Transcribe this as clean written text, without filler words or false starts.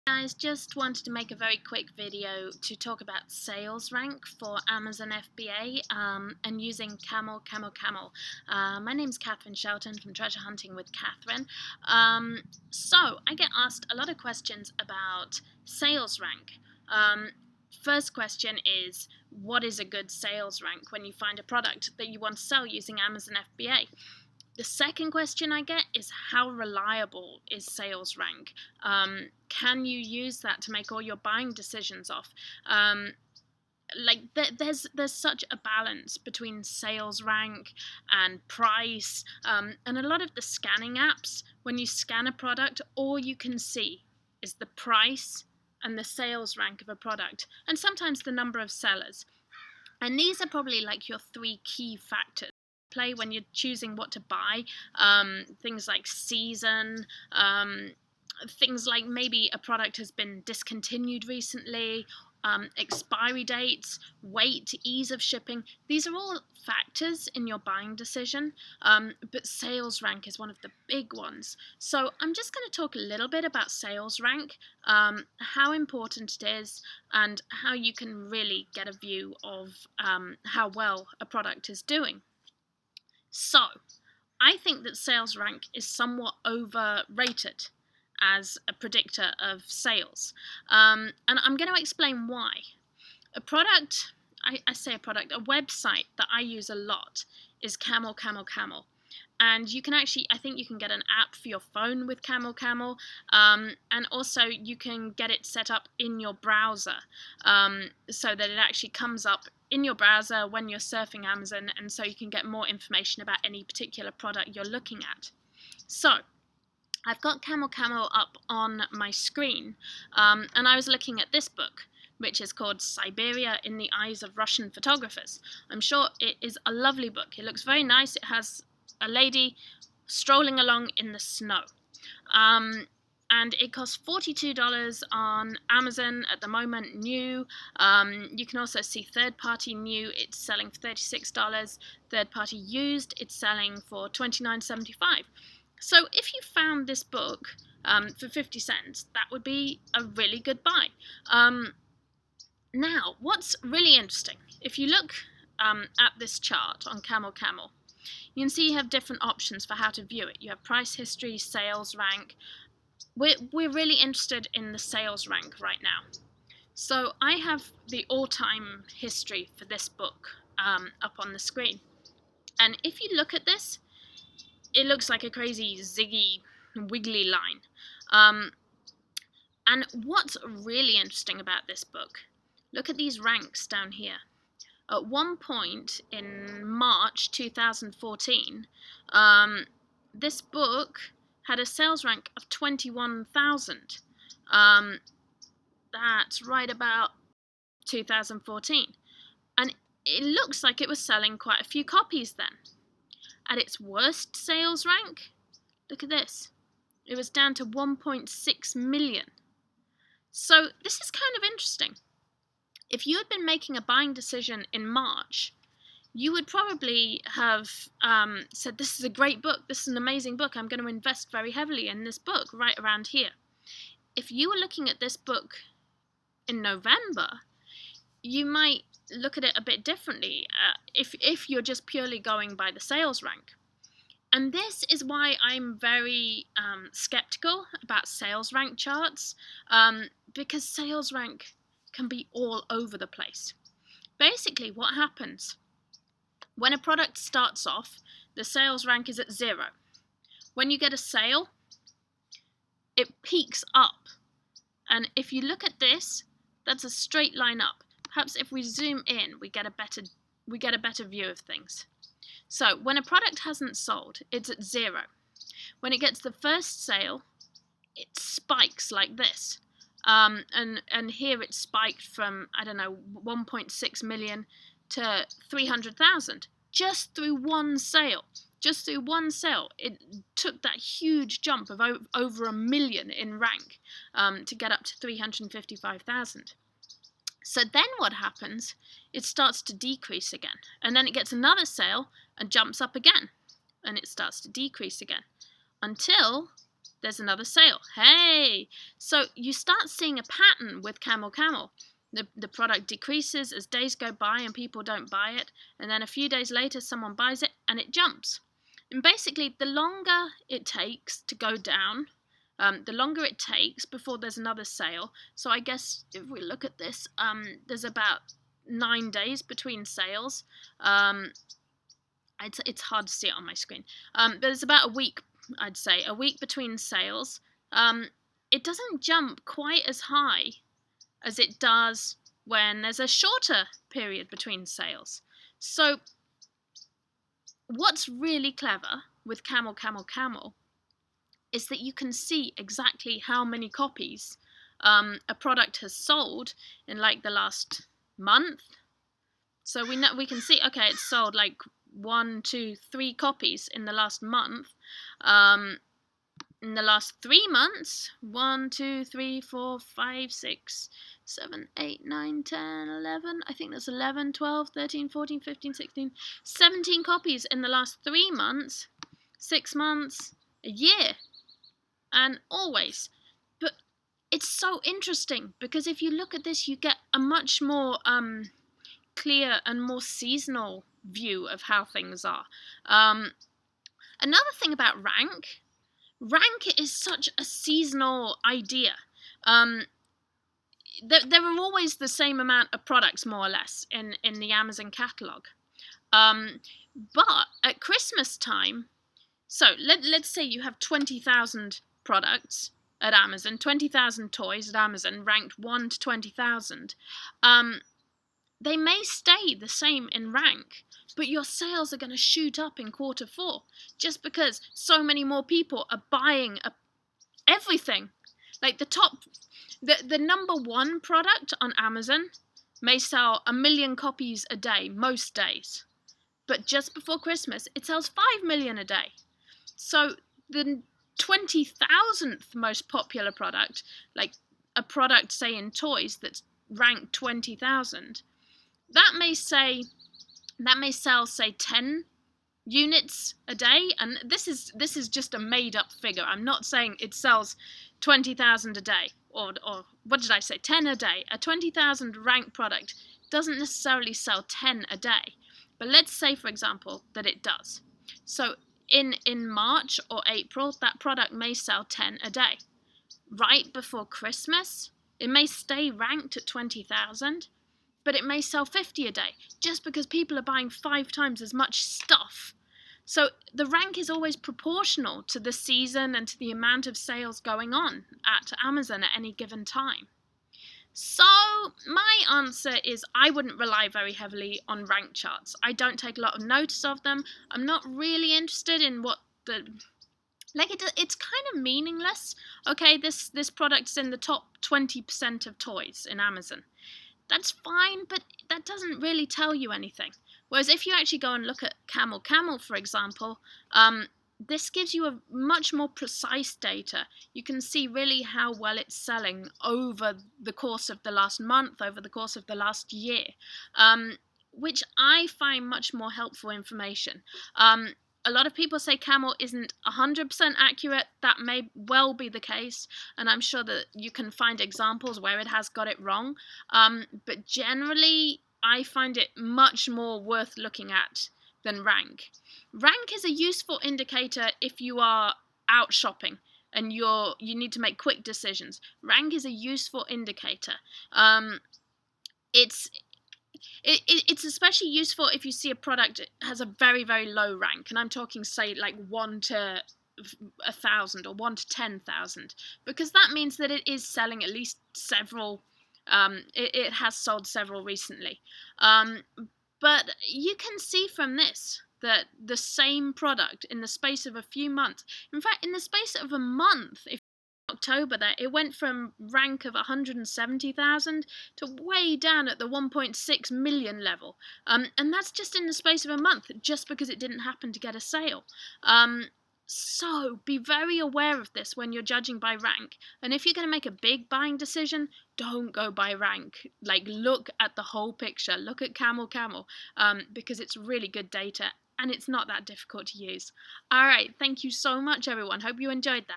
Guys, just wanted to make a very quick video to talk about sales rank for Amazon FBA and using CamelCamelCamel. My name's Katharyne Shelton from Treasure Hunting with Katharyne. So I get asked a lot of questions about sales rank. First question is, what is a good sales rank when you find a product that you want to sell using Amazon FBA? The second question I get is, how reliable is sales rank? Can you use that to make all your buying decisions off? There's such a balance between sales rank and price, and a lot of the scanning apps, when you scan a product, all you can see is the price and the sales rank of a product, and sometimes the number of sellers. And these are probably like your three key factors play when you're choosing what to buy. Things like season, things like maybe a product has been discontinued recently, expiry dates, weight, ease of shipping. These are all factors in your buying decision, but sales rank is one of the big ones. So I'm just going to talk a little bit about sales rank, how important it is, and how you can really get a view of how well a product is doing. So, I think that sales rank is somewhat overrated as a predictor of sales. And I'm going to explain why. A product, I say a product, a website that I use a lot is CamelCamelCamel. And you can actually, I think you can get an app for your phone with CamelCamel, and also you can get it set up in your browser so that it actually comes up in your browser when you're surfing Amazon, and so you can get more information about any particular product you're looking at. So I've got CamelCamel up on my screen, and I was looking at this book, which is called Siberia in the Eyes of Russian Photographers. I'm sure it is a lovely book. It looks very nice. It has a lady strolling along in the snow. And it costs $42 on Amazon at the moment, new. You can also see third-party new, it's selling for $36. Third-party used, it's selling for $29.75. So if you found this book for 50 cents, that would be a really good buy. Now, what's really interesting, if you look at this chart on CamelCamel, you can see you have different options for how to view it. You have price history, sales rank. We're really interested in the sales rank right now. So I have the all-time history for this book up on the screen. And if you look at this, it looks like a crazy ziggy, wiggly line. And what's really interesting about this book, look at these ranks down here. At one point in March 2014, this book had a sales rank of 21,000. That's right about 2014. And it looks like it was selling quite a few copies then. At its worst sales rank, look at this. It was down to 1.6 million. So this is kind of interesting. If you had been making a buying decision in March, you would probably have said, this is a great book, this is an amazing book, I'm going to invest very heavily in this book right around here. If you were looking at this book in November, you might look at it a bit differently if you're just purely going by the sales rank. And this is why I'm very skeptical about sales rank charts, because sales rank can be all over the place. Basically, what happens when a product starts off, the sales rank is at 0. When you get a sale, it peaks up. And if you look at this, that's a straight line up. Perhaps if we zoom in, we get a better view of things. So when a product hasn't sold, it's at 0. When it gets the first sale, it spikes like this. And here it spiked from, I don't know, 1.6 million to 300,000 just through one sale. Just through one sale, it took that huge jump of over 1 million in rank to get up to 355,000. So then what happens? It starts to decrease again, and then it gets another sale and jumps up again, and it starts to decrease again until there's another sale. Hey! So you start seeing a pattern with CamelCamel. The product decreases as days go by and people don't buy it, and then a few days later someone buys it and it jumps. And basically, the longer it takes to go down, the longer it takes before there's another sale. So I guess if we look at this, there's about 9 days between sales. It's hard to see it on my screen. But there's about a week, I'd say, a week between sales. It doesn't jump quite as high as it does when there's a shorter period between sales. So what's really clever with CamelCamelCamel is that you can see exactly how many copies a product has sold in like the last month. So we can see, okay, it's sold like 1, 2, 3 copies in the last month. In the last 3 months, 1, 2, 3, 4, 5, 6, 7, 8, 9, 10, 11, I think that's 11, 12, 13, 14, 15, 16, 17 copies in the last 3 months, 6 months, a year, and always. But it's so interesting because if you look at this, you get a much more clear and more seasonal view of how things are. Another thing about rank is such a seasonal idea. There are always the same amount of products, more or less, in the Amazon catalogue. But at Christmas time, so let's say you have 20,000 products at Amazon, 20,000 toys at Amazon, ranked 1 to 20,000. They may stay the same in rank, but your sales are going to shoot up in Q4 just because so many more people are buying everything. Like the number 1 product on Amazon may sell 1 million copies a day most days, but just before Christmas it sells 5 million a day. So the 20,000th most popular product, like a product say in toys that's ranked 20,000, that may sell, say, 10 units a day, and this is just a made-up figure. I'm not saying it sells 20,000 a day, or what did I say, 10 a day. A 20,000 ranked product doesn't necessarily sell 10 a day, but let's say, for example, that it does. So in March or April, that product may sell 10 a day. Right before Christmas, it may stay ranked at 20,000, but it may sell 50 a day, just because people are buying 5 times as much stuff. So the rank is always proportional to the season and to the amount of sales going on at Amazon at any given time. So my answer is I wouldn't rely very heavily on rank charts. I don't take a lot of notice of them. I'm not really interested in what it's kind of meaningless. Okay, this product's in the top 20% of toys in Amazon. That's fine, but that doesn't really tell you anything. Whereas if you actually go and look at CamelCamel, for example, this gives you a much more precise data. You can see really how well it's selling over the course of the last month, over the course of the last year, which I find much more helpful information. A lot of people say Camel isn't 100% accurate. That may well be the case, and I'm sure that you can find examples where it has got it wrong. But generally, I find it much more worth looking at than rank. Rank is a useful indicator if you are out shopping and you need to make quick decisions. Rank is a useful indicator. It's especially useful if you see a product has a very, very low rank, and I'm talking, say, like 1 to 1,000 or 1 to 10,000, because that means that it is selling at least several. It has sold several recently. But you can see from this that the same product in the space of a few months, in fact, in the space of a month, if October there, it went from rank of 170,000 to way down at the 1.6 million level. And that's just in the space of a month, just because it didn't happen to get a sale. So be very aware of this when you're judging by rank. And if you're going to make a big buying decision, don't go by rank. Like, look at the whole picture. Look at CamelCamel, because it's really good data and it's not that difficult to use. All right, thank you so much, everyone. Hope you enjoyed that.